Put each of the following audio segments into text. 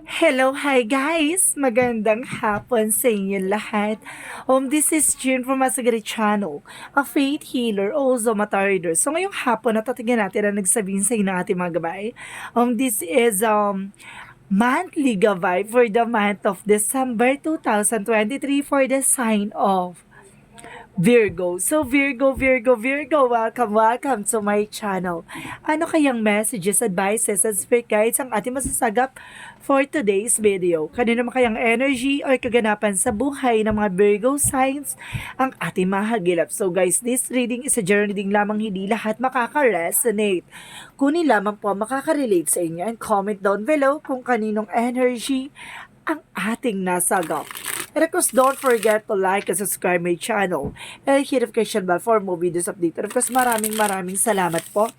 Hello, hi guys! Magandang hapon sa inyo lahat. This is June from Masagari Channel, a faith healer, also mata reader. So ngayong hapon, natatigyan natin ang nagsabihin sa inyo ng ating mga gabay. This is monthly gabay for the month of December 2023 for the sign of Virgo. So Virgo, welcome to my channel. Ano kayang messages, advices, and spirit guides ang ating masasagap for today's video? Kanino naman kayang energy or kaganapan sa buhay ng mga Virgo signs ang ating mahagilap? So guys, this reading is a general reading lamang, hindi lahat makaka-resonate. Kunin lamang po ang makaka-relate sa inyo and comment down below kung kaninong energy ang ating nasagap. And of course, don't forget to like and subscribe my channel and hit notification bell for more videos update. And of course, maraming salamat po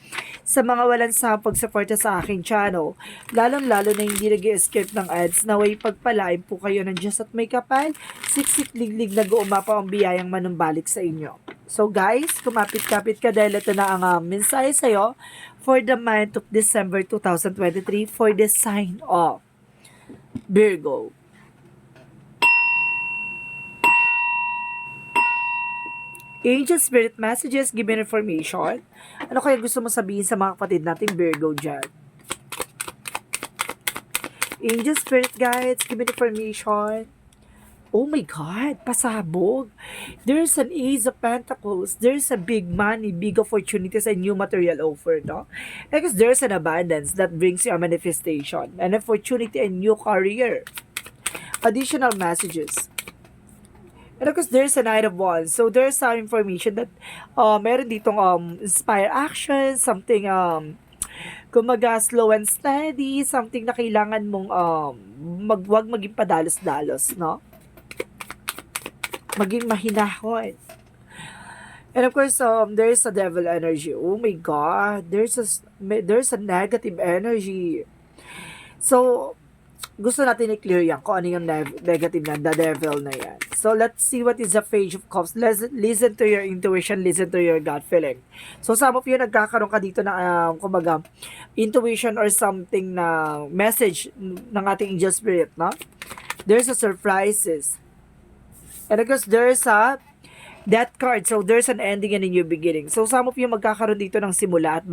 sa mga walang sawang pagsuporta sa aking channel. Lalong-lalo na hindi nag-escape ng ads, naway pagpalain po kayo ng Diyos at may kapal, siksik liglig na guumapa ang biyayang manumbalik sa inyo. So guys, kumapit-kapit ka dahil ito na ang mensahe sa'yo for the month of December 2023 for the sign of Virgo. Angel Spirit Messages, give me information. Ano kaya gusto mo sabihin sa mga kapatid nating Virgo dyan? Angel Spirit Guides, give me information. Oh my God, pasabog. There's an Ace of Pentacles. There's a big money, big opportunities, and new material offer, no? Because there's an abundance that brings you a manifestation, an opportunity, and new career. Additional messages. And of course, there's a Knight of Wands. So, there's some information that meron ditong inspire action, something, kumaga slow and steady, something na kailangan mong wag maging padalos-dalos, no? Maging mahinahon. And of course, there's a devil energy. Oh my God, there's a negative energy. So, gusto natin i-clear yan kung ano yung negative na, the devil na yan. So, let's see what is the Page of Cups. Listen to your intuition, listen to your gut feeling. So, some of you nagkakaroon ka dito na, kumbaga, intuition or something na message ng ating angel spirit, no? There's a surprises. And of course, there's a Death card. So, there's an ending and a new beginning. So, some of you magkakaroon dito ng simula at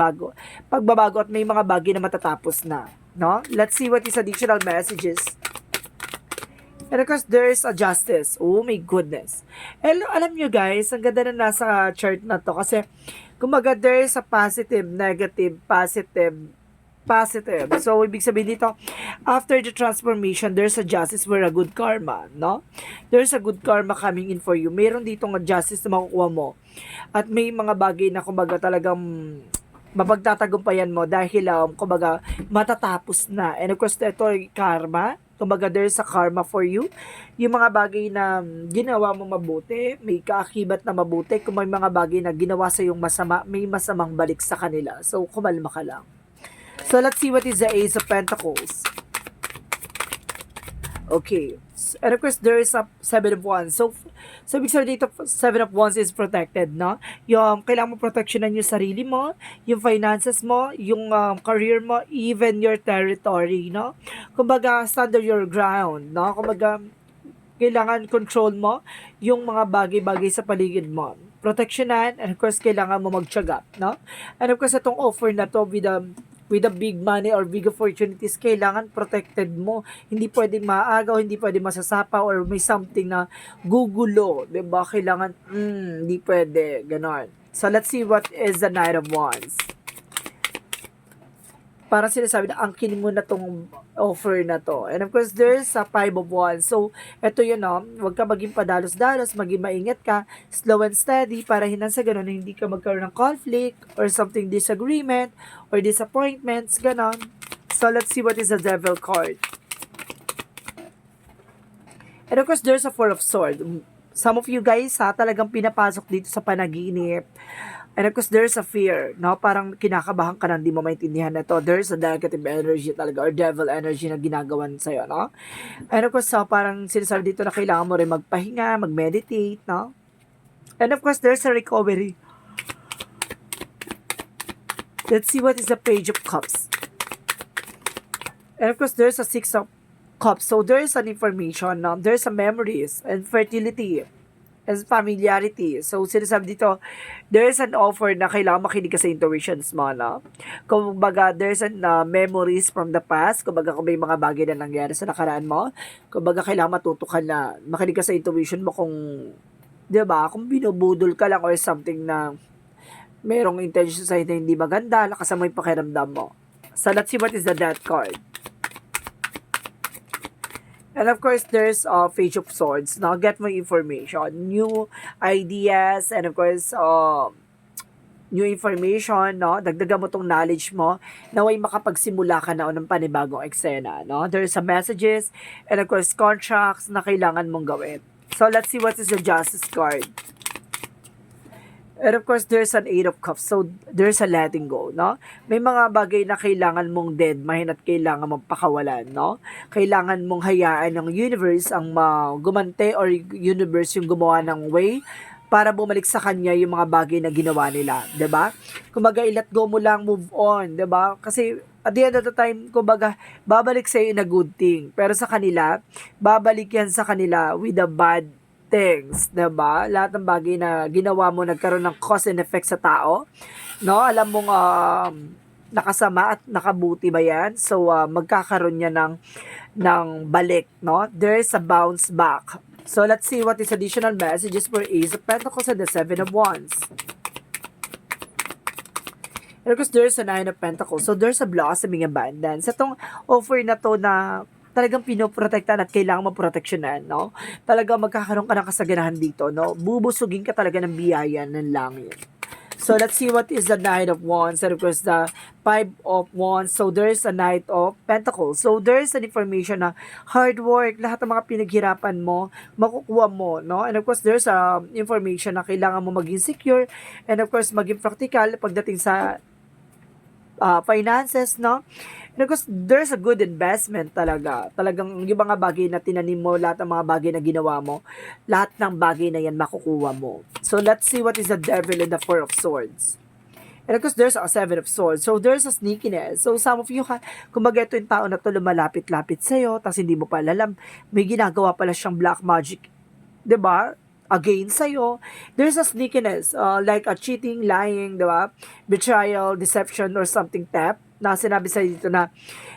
pagbabago at may mga bagay na matatapos na. No? Let's see what is additional messages. And of course, there's a justice. Oh my goodness. And alam nyo guys, ang ganda na nasa chart na to. Kasi, kumbaga, there's a positive, negative, positive. So, ibig sabihin dito, after the transformation, there's a justice for a good karma, no? There's a good karma coming in for you. Meron ditong justice na makukuha mo. At may mga bagay na, kumbaga, talagang mapagtatagumpayan mo dahil, kumbaga, matatapos na. And of course, ito ay karma. Kumbaga, there's a karma for you. Yung mga bagay na ginawa mo mabuti, may kaakibat na mabuti. Kung may mga bagay na ginawa sa yung masama, may masamang balik sa kanila. So, kumalma ka lang. So, let's see what is the Ace of Pentacles. Okay. And of course, there is a Seven of Wands. So ibig sabihin dito, Seven of Wands is protected, no? Yung kailangan mo proteksyonan yung sarili mo, yung finances mo, yung career mo, even your territory, no? Kumbaga, stand on your ground, no? Kumbaga, kailangan control mo yung mga bagay-bagay sa paligid mo. Proteksyonan, and of course, kailangan mo magtiyaga, no? And of course, itong offer na to with a big money or big opportunities, kailangan protected mo. Hindi pwedeng maagaw, hindi pwedeng masasapa or may something na gugulo. Diba? Kailangan, hindi pwede. Ganon. So, let's see what is the Knight of Wands. Parang sinasabi na angkin mo na tong offer na to. And of course, there's a Five of Wands. So, eto yun, no? Huwag ka maging padalos-dalos, maging maingat ka, slow and steady, para sa ganun, hindi ka magkaroon ng conflict or something disagreement or disappointments, ganon. So, let's see what is the Devil card. And of course, there's a Four of Swords. Some of you guys, talagang pinapasok dito sa panaginip. And of course, there's a fear, no? Parang kinakabahan ka na, hindi mo maintindihan na to. There's a negative energy talaga or devil energy na ginagawan sa'yo, no? And of course, parang sinasabi dito na kailangan mo rin magpahinga, mag-meditate, no? And of course, there's a recovery. Let's see what is the Page of Cups. And of course, there's a Six of Cups. So there's an information, there's a memories and fertility and familiarity. So sinasabi dito, there's an offer na kailangan makinig ka sa intuitions mo, no? Kumbaga, there's an memories from the past. Kumbaga, kung may mga bagay na nangyari sa nakaraan mo, kumbaga, kailangan matuto ka na makinig ka sa intuition mo kung, di ba, kung binubudol ka lang or something na merong intention sa na hindi maganda, nakasama yung pakiramdam mo. So, let's see what is the death card. And of course, there's Page of Swords. Now, get more information, new ideas, and of course, new information, no? Dagdagan mo tong knowledge mo, naway makapagsimula ka na ng panibagong eksena, no? There's some messages, and of course, contracts na kailangan mong gawin. So, let's see what is the Justice card. And of course, there's an Eight of Cups. So, there's a letting go, no? May mga bagay na kailangan mong deadmine at kailangan mong pakawalan, no? Kailangan mong hayaan ng universe ang gumante or universe yung gumawa ng way para bumalik sa kanya yung mga bagay na ginawa nila, 'di ba? Kumbaga, i-let go mo lang, move on, 'di ba? Kasi at the end of the time, kumbaga, babalik sa in a good thing. Pero sa kanila, babalik yan sa kanila with a bad things, 'di ba? Lahat ng bagay na ginawa mo nagkaroon ng cause and effect sa tao, no? Alam mong nakasama at nakabuti ba 'yan? So magkakaroon niya ng balik, no? There's a bounce back. So let's see what is additional messages for Ace of Pentacles and the Seven of Wands. And of course, there's a Nine of Pentacles. So there's a blossoming abundance. Itong offer na to na talagang pinoprotektan at kailangan maproteksyonan, no? Talagang magkakaroon ka ng kasaganahan dito, no? Bubusugin ka talaga ng biyaya ng langit. So, let's see what is the Knight of Wands and of course the Five of Wands. So, there's a Knight of Pentacles. So, there's an information na hard work, lahat ng mga pinaghirapan mo, makukuha mo, no? And of course, there's a information na kailangan mo maging secure and of course, maging practical pagdating sa finances, no? And of course, there's a good investment talaga. Talagang yung mga bagay na tinanim mo, lahat ng mga bagay na ginawa mo, lahat ng bagay na yan makukuha mo. So, let's see what is the Devil and the Four of Swords. And of course, there's a Seven of Swords. So, there's a sneakiness. So, some of you, kumbaga ito yung tao na to lumalapit-lapit sa'yo, tapos hindi mo pala alam, may ginagawa pala siyang black magic. 'Di ba? Against sa'yo. There's a sneakiness, like a cheating, lying, 'di ba? Betrayal, deception, or something theft na sinabi sa'yo dito na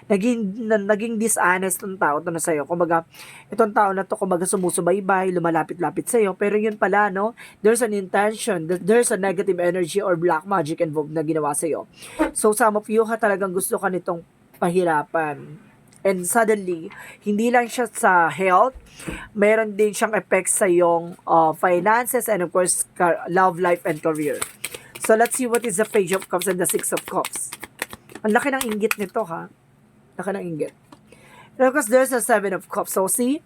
naging dishonest ng tao to na sa'yo. Kumbaga, itong tao na to, kumbaga sumusubaybay, lumalapit-lapit sa'yo, pero yun pala, no? There's an intention, there's a negative energy or black magic involved na ginawa sa'yo. So, some of you talagang gusto ka nitong pahirapan. And suddenly, hindi lang siya sa health, meron din siyang effects sa iyong finances and of course, love life and career. So, let's see what is the Page of Cups and the Six of Cups. Ang laki ng inggit nito, ha? Laki ng inggit. And of course, there's a Seven of Cups. So, see?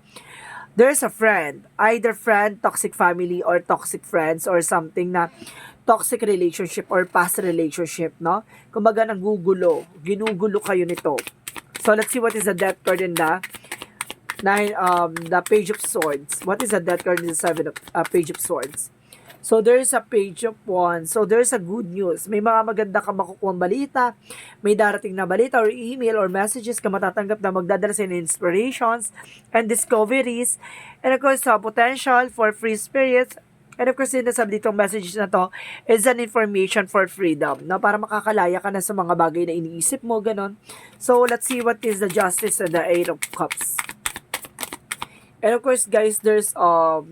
There's a friend. Either friend, toxic family, or toxic friends, or something na toxic relationship or past relationship, no? Kumbaga, nagugulo. Ginugulo kayo nito. So, let's see what is the death card in the Page of Swords. What is the death card in the Page of Swords? So, there's a Page of Wands. So, there's a good news. May mga maganda ka makukuha balita, may darating na balita or email or messages ka matatanggap na magdadala sa inspirations and discoveries. And of course, potential for free spirits. And of course, sinasabi ditong messages na to is an information for freedom, no? Para makakalaya ka na sa mga bagay na iniisip mo, ganon. So, let's see what is the Justice and the Eight of Cups. And of course, guys, there's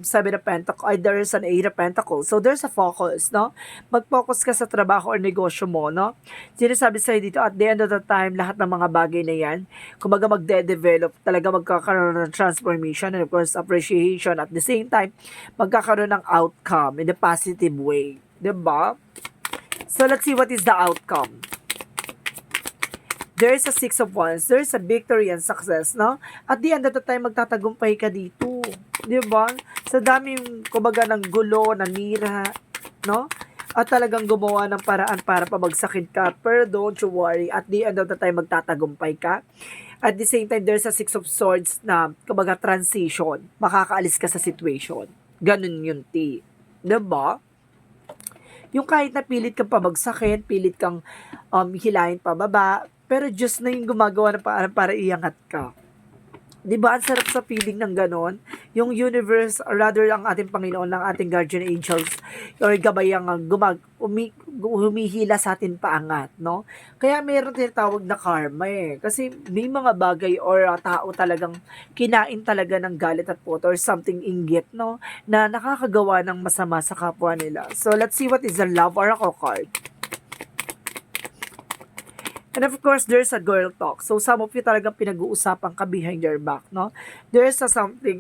Seven of Pentacles, there's an Eight of Pentacles. So, there's a focus, no? Mag-focus ka sa trabaho or negosyo mo, no? Sinasabi sa'yo dito, at the end of the time, lahat ng mga bagay na yan, kumbaga magde-develop, talaga magkakaroon ng transformation and of course, appreciation. At the same time, magkakaroon ng outcome in a positive way. Diba? So, let's see what is the outcome. There's a Six of Wands. There's a victory and success, no? At the end of the time, magtatagumpay ka dito. Di ba? Sa daming, kumbaga, ng gulo, nanira, no? At talagang gumawa ng paraan para pabagsakin ka. Pero don't you worry. At the end of the time, magtatagumpay ka. At the same time, there's a Six of Swords na, kumbaga, transition. Makakaalis ka sa situation. Ganun yun, T. Di ba? Yung kahit na pilit kang pabagsakin, pilit kang hilahin pababa, pero Diyos na yung gumagawa ng paraan para iangat ka. 'Di ba ang sarap sa feeling ng gano'n? Yung universe or rather ang ating Panginoon, ng ating guardian angels or gabayang humihila sa atin paangat, no? Kaya meron tinatawag na karma eh. Kasi may mga bagay or tao talagang kinain talaga ng galit at puto or something inggit, no? Na nakakagawa ng masama sa kapwa nila. So let's see what is the love oracle card. And of course, there's a girl talk. So some of you talagang pinag-uusapan ka behind your back, no? There's a something,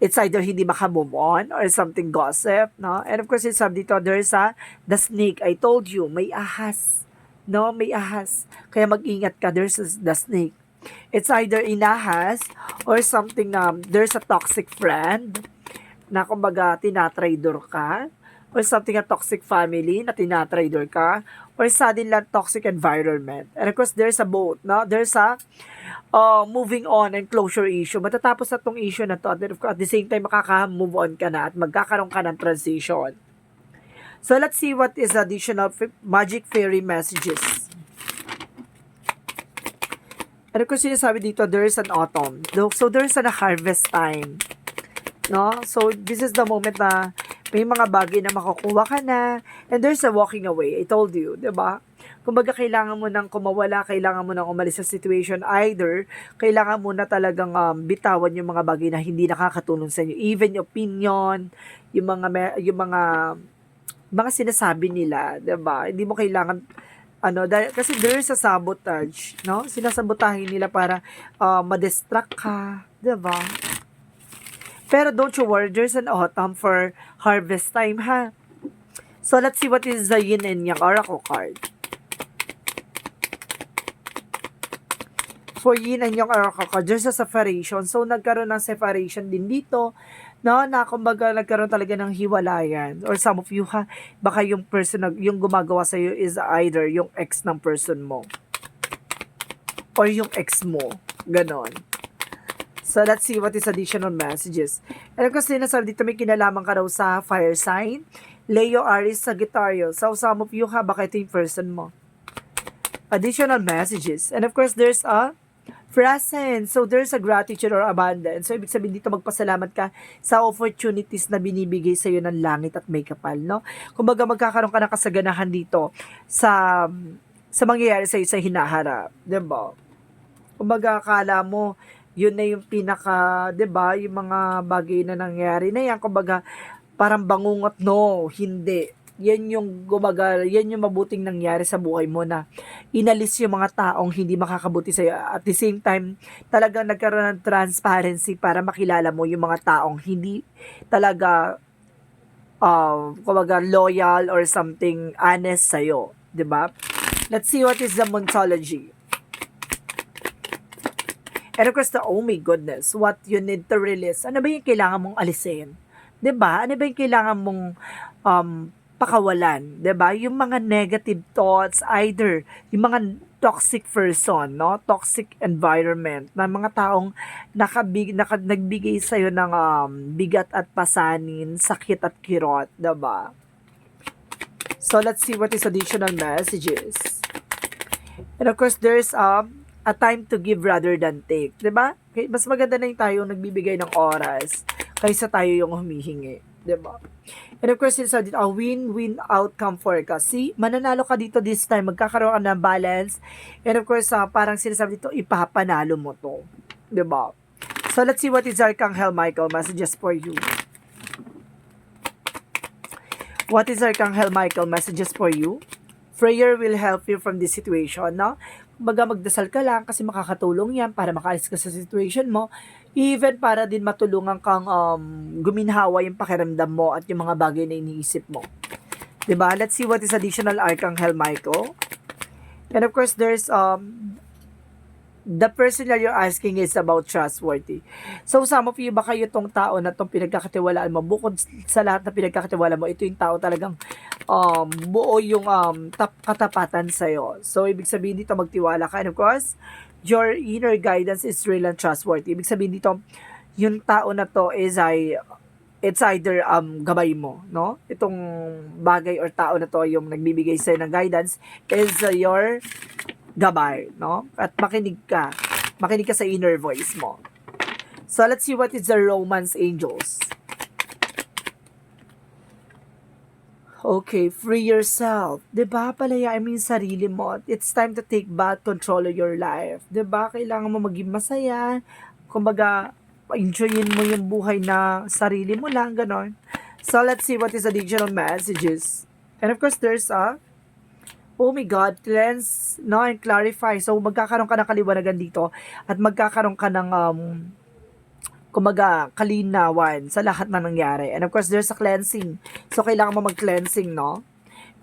it's either hindi maka-move on or something gossip, no? And of course, it's dito, there's the snake. I told you, may ahas. No, may ahas. Kaya mag-ingat ka, the snake. It's either inahas or something, there's a toxic friend na kumbaga tinatraidor ka or something a toxic family na tinatraidor ka or sudden lang toxic environment. And of course, there's a boat, no? There's a moving on and closure issue. Matatapos na tong issue na to at at the same time makaka-move on ka na at magkakaroon ka ng transition. So let's see what is additional magic fairy messages. And of course, sinasabi dito, there's an autumn. So there's a harvest time. No? So this is the moment na may mga bagay na makukuha ka na and there's a walking away. I told you, 'di ba? Kumbaga kailangan mo nang kumawala, kailangan mo nang umalis sa situation. Either kailangan mo na talagang bitawan yung mga bagay na hindi nakakatulong sa inyo. Even yung opinion, yung mga sinasabi nila, 'di ba? Hindi mo kailangan dahil, kasi there's a sabotage, no? Sinasabotahin nila para ma-distract ka, 'di ba? Pero don't you worry, there's an autumn for harvest time, ha? So, let's see what is the yin and yang oracle card. For yin and yang oracle card, there's a separation. So, nagkaroon ng separation din dito, no? Na kumbaga nagkaroon talaga ng hiwalayan. Or some of you, ha? Baka yung person, yung gumagawa sa'yo is either yung ex ng person mo. Or yung ex mo. Ganon. So, let's see what is additional messages. And of course, sinasabi dito, may kinalaman ka daw sa fire sign. Leo, Aries, Sagittarius. So, some of you ha, baka ito yung person mo. Additional messages. And of course, there's a present. So, there's a gratitude or abundance. So, ibig sabihin dito, magpasalamat ka sa opportunities na binibigay sa'yo ng langit at may kapal, no? Kumbaga, magkakaroon ka ng kasaganahan dito sa mangyayari sa'yo sa hinaharap. Diba? Kumbaga, akala mo, yun na yung pinaka, 'di ba, yung mga bagay na nangyari na yan, kumbaga parang bangungot, no, hindi. Yan yung yan yung mabuting nangyari sa buhay mo na inalis yung mga taong hindi makakabuti sa iyo. At the same time, talagang nagkaroon ng transparency para makilala mo yung mga taong hindi talaga kumbaga loyal or something honest sa iyo, 'di ba? Let's see what is the Moonology. And of course, oh my goodness, what you need to release. Ano ba yung kailangan mong alisin? 'Di ba? Ano ba yung kailangan mong pakawalan? 'Di ba? Yung mga negative thoughts, either yung mga toxic person, no? Toxic environment, na mga taong nagbigay sa iyo ng bigat at pasanin, sakit at kirot, 'di ba? So let's see what is additional messages. And of course, there's a time to give rather than take. 'Di ba? Mas maganda na yung tayo nagbibigay ng oras kaysa tayo yung humihingi. 'Di ba? And of course, it's a win-win outcome for ka. See, mananalo ka dito this time. Magkakaroon ka ng balance. And of course, parang sinasabi dito, ipapanalo mo to. 'Di ba? So, let's see what is Archangel Michael messages for you. What is Archangel Michael messages for you? Prayer will help you from this situation, no? Baga magdasal ka lang kasi makakatulong yan para makaalis ka sa situation mo. Even para din matulungan kang guminhawa yung pakiramdam mo at yung mga bagay na iniisip mo. 'Di ba? Let's see what is additional Archangel Michael. And of course, there's the person that you're asking is about trustworthy. So, some of you, baka yung tong tao na tong pinagkakatiwalaan mo, bukod sa lahat na pinagkakatiwalaan mo, ito yung tao talagang buo yung katapatan sa'yo. So, ibig sabihin dito, magtiwala ka. And of course, your inner guidance is real and trustworthy. Ibig sabihin dito, yung tao na to is it's either gabay mo, no? Itong bagay or tao na to, yung nagbibigay sa'yo ng guidance, is your gabay, no? At makinig ka. Makinig ka sa inner voice mo. So, let's see what is the romance angels. Okay, free yourself. 'Di ba? Palayain mo yung sarili mo. It's time to take back control of your life. 'Di ba? Kailangan mo maging masaya. Kumbaga, enjoyin mo yung buhay na sarili mo lang, ganon. So, let's see what is additional messages. And of course, there's oh my God, cleanse, no, and clarify. So, magkakaroon ka ng kaliwanagan dito at magkakaroon ka ng kumbaga, kalinawan sa lahat na nangyari. And of course, there's a cleansing. So, kailangan mo mag-cleansing, no?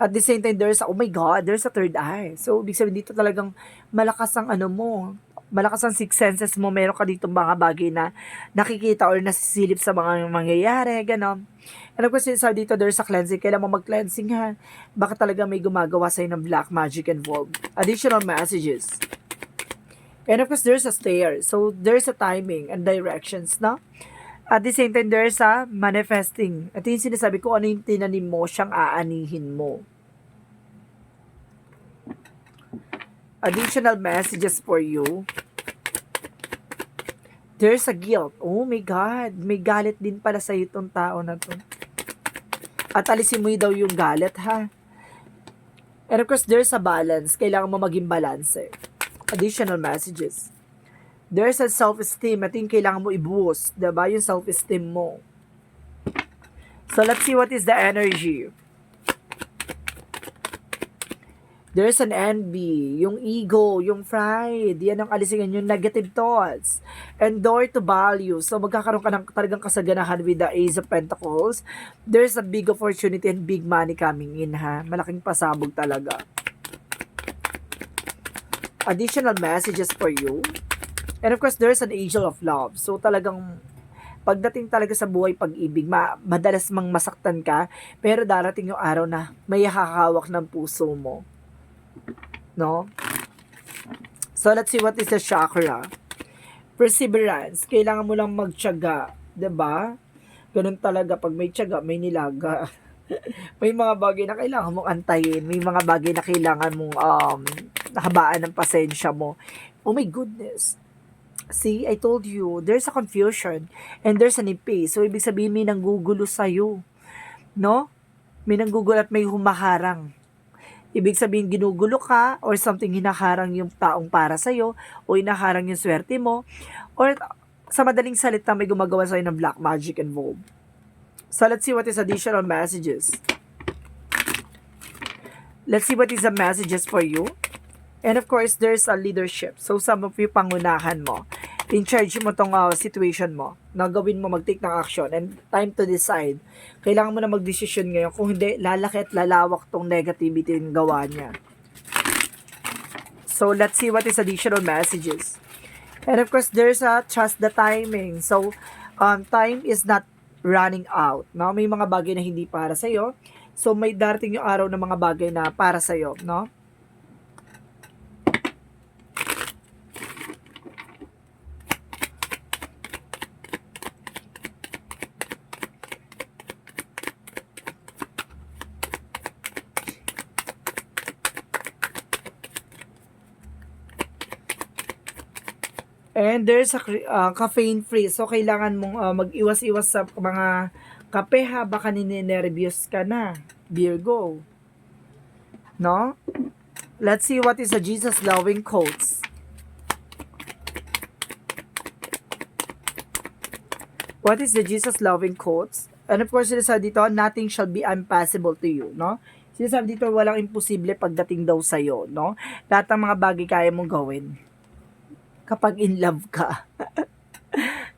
At the same time, oh my God, there's a third eye. So, ibig sabihin dito talagang malakas ang malakas ang six senses mo. Meron ka dito mga bagay na nakikita or nasisilip sa mga mangyayari, gano'n. And of course, sabi dito, there's a cleansing. Kailangan mo mag-cleansing, ha? Baka talaga may gumagawa sa'yo ng black magic involved. Additional messages. And of course, there's a stair. So, there's a timing and directions, no? At the same time, there's a manifesting. At yung sinasabi ko, ano yung tinanim mo, siyang aanihin mo. Additional messages for you. There's a guilt. Oh my God, may galit din pala sa itong tao na to. At alisin mo daw yung galit, ha? And of course, there's a balance. Kailangan mo maging balance, eh. Additional messages. There's a self-esteem. I think kailangan mo i-boost, diba? Yung self-esteem mo. So, let's see what is the energy. There's an envy, yung ego, yung pride. Yan ang alisin yung negative thoughts. And door to value. So, magkakaroon ka ng talagang kasaganahan with the Ace of Pentacles. There's a big opportunity and big money coming in, ha? Malaking pasabog talaga. Additional messages for you. And of course, there's an angel of love. So talagang pagdating talaga sa buhay pag-ibig, madalas mang masaktan ka, pero darating yung araw na may hahawak ng puso mo. No? So let's see what is the chakra. Perseverance. Kailangan mo lang magtiyaga. 'Di ba? Ganun talaga. Pag may tiyaga, may nilaga. May mga bagay na kailangan mong antayin. May mga bagay na kailangan mong habaan ng pasensya mo. Oh my goodness. See, I told you, there's a confusion and there's an impasse. So, ibig sabihin may nanggugulo sa'yo. No? May nanggugulo at may humaharang. Ibig sabihin, ginugulo ka or something hinaharang yung taong para sa'yo o hinaharang yung swerte mo or sa madaling salita may gumagawa sa'yo ng black magic involved. So, let's see what is additional messages. Let's see what is the messages for you. And of course, there's a leadership. So, some of you, pangunahan mo. In charge mo tong situation mo. Nagawin mo, mag-take ng action. And time to decide. Kailangan mo na mag-decision ngayon. Kung hindi, lalaki at lalawak tong negativity yung gawa niya. So, let's see what is additional messages. And of course, there's a trust the timing. So, time is not running out. No? May mga bagay na hindi para sa'yo. So, may darating yung araw ng mga bagay na para sa'yo. No? And there's a caffeine free. So, kailangan mong mag-iwas-iwas sa mga kape ha. Baka ninenervyos ka na. Virgo. No? Let's see what is the Jesus loving quotes. What is the Jesus loving quotes? And of course, sinasabi dito, nothing shall be impossible to you. No? Sinasabi dito, walang imposible pagdating daw sa'yo. No? Lahat ng mga bagay kaya mong gawin. Kapag in love ka.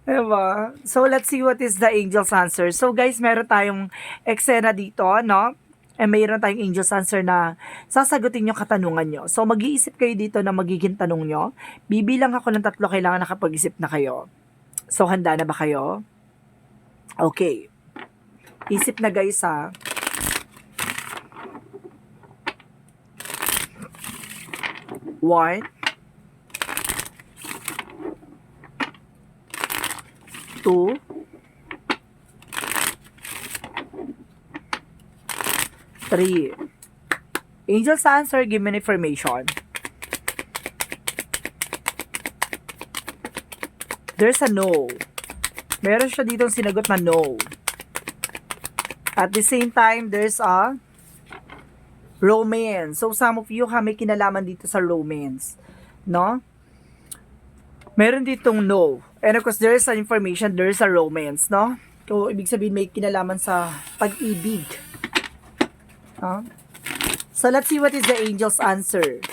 Diba? So, let's see what is the angel's answer. So, guys, meron tayong eksena dito, no? And mayroon tayong angel's answer na sasagutin yung katanungan nyo. So, mag-iisip kayo dito na magiging tanong nyo. Bibilang ako ng 3, kailangan nakapag-isip na kayo. So, handa na ba kayo? Okay. Isip na, guys, ha? One. 2, 3. Angel's answer, give me information. There's a no. Meron siya ditong sinagot na no. At the same time, there's a romance. So, some of you may kinalaman dito sa romance. No? Meron ditong no. And of course, there's an information, there's a romance, no? So, ibig sabihin may kinalaman sa pag-ibig. Huh? So, let's see what is the angel's answer.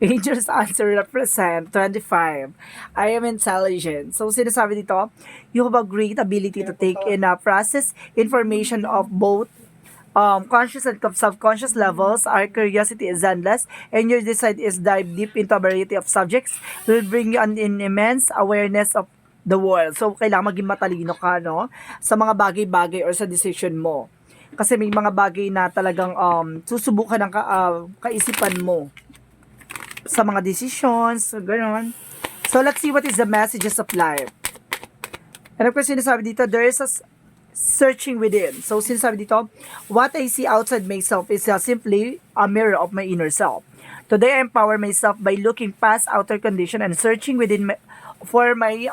Angel's answer represent 25. I am intelligent. So, sinasabi dito, you have a great ability to take in a process information of both conscious and subconscious levels. Our curiosity is endless, and your desire is dive deep into a variety of subjects will bring you an immense awareness of the world. So, kailangan maging matalino ka, no? Sa mga bagay-bagay or sa decision mo. Kasi may mga bagay na talagang susubukan ng kaisipan mo sa mga decisions, gano'n. So, let's see what is the messages of life. And of course, sinasabi dito, there is a searching within. So, sinasabi dito, what I see outside myself is simply a mirror of my inner self. Today, I empower myself by looking past outer condition and searching within for my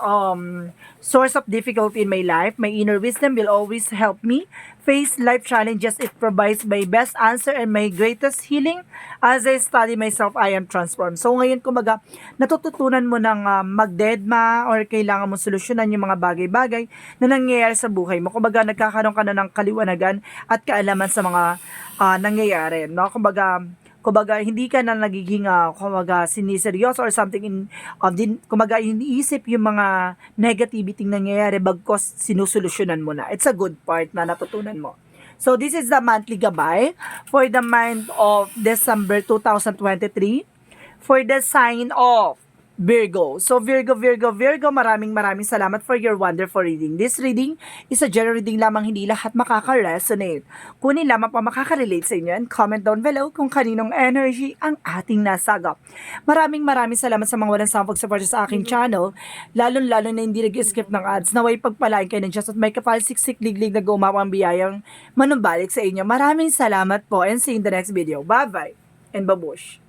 source of difficulty in my life. My inner wisdom will always help me face life challenges. It provides my best answer and my greatest healing. As I study myself, I am transformed. So ngayon, kumaga, natututunan mo ng magdedma or kailangan mo solusyonan yung mga bagay-bagay na nangyayari sa buhay mo. Kumaga, nagkakaroon ka na ng kaliwanagan at kaalaman sa mga nangyayari. No? Kumbaga, hindi ka na nagiging siniseryoso or something kumbaga, iniisip yung mga negativity nangyayari bagkos sinusolusyonan mo na. It's a good part na natutunan mo. So, this is the monthly gabay for the month of December 2023 for the sign of Virgo. So, Virgo, maraming salamat for your wonderful reading. This reading is a general reading lamang, hindi lahat makaka-resonate. Kunin lamang pa makaka-relate sa inyo and comment down below kung kaninong energy ang ating nasagap. Maraming salamat sa mga walang sawang pag-support sa aking channel, lalo na hindi nag-skip ng ads. Naway pagpalain kayo ng Diyos at may kapal-siksik liglig na gumawang biyayang manumbalik sa inyo. Maraming salamat po and see you in the next video. Bye-bye and babush!